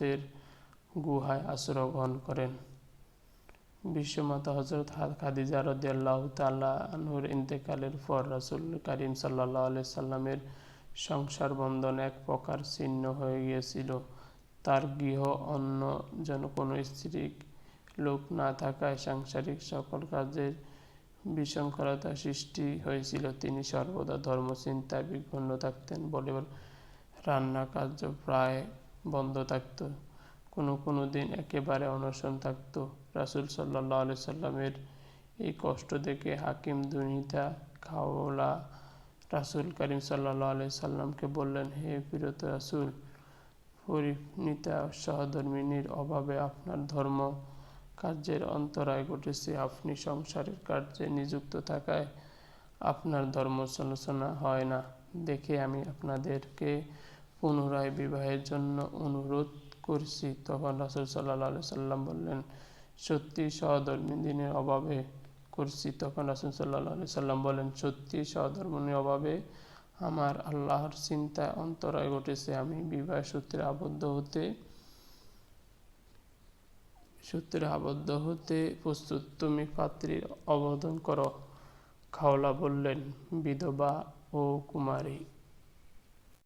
সাহাবাদের গুহায় আশ্রয় গ্রহণ করেন। বিশ্বমাতা হযরত খাদিজা রাদিয়াল্লাহু তাআলা আনহুর ইন্তেকালের পর রাসূল করিম সাল্লাল্লাহু আলাইহি সাল্লামের সংসার বন্ধন এক প্রকার ছিন্ন হয়ে গিয়েছিল। তার গৃহ অন্য যেন কোনো স্ত্রী লোক না থাকায় সাংসারিক সকল কাজের বিশৃঙ্খলতা সৃষ্টি হয়েছিল। তিনি সর্বদা ধর্মচিন্তায় বিক্ষুব্ধ থাকতেন বলে রান্না কার্য প্রায় বন্ধ থাকত, কোনো দিন একেবারে অনশন থাকত। রাসূল সাল্লাল্লাহু আলাইহি সাল্লামের এই কষ্ট দেখে হাকিম দুনিতা খাওলা রাসূল করিম সাল্লাল্লাহু আলাইহি সাল্লামকে বললেন, হে প্রিয়ত রাসূল, পরিণীতা সহধর্মিণীর অভাবে আপনার ধর্ম কার্যের অন্তরায় ঘটেছে। আপনি সংসারের কার্যে নিযুক্ত থাকায় আপনার ধর্মালোচনা হয় না দেখে আমি আপনাদেরকে পুনরায় বিবাহের জন্য অনুরোধ করছি। তখন রাসূল সাল্লাল্লাহু আলাইহি সাল্লাম বললেন, সত্যি সহধর্মিণীর অভাবে করছি। তখন রাসূল সাল্লাল্লাহু আলাইহি সাল্লাম বলেন, সত্যি সহধর্মিণীর অভাবে আমার আল্লাহর চিন্তায় অন্তরায় ঘটেছে। আমি বিবাহ সূত্রে আবদ্ধ হতে প্রস্তুত, তুমি পাত্রীর আবেদন করো। খাওলা বললেন, বিধবা ও কুমারী।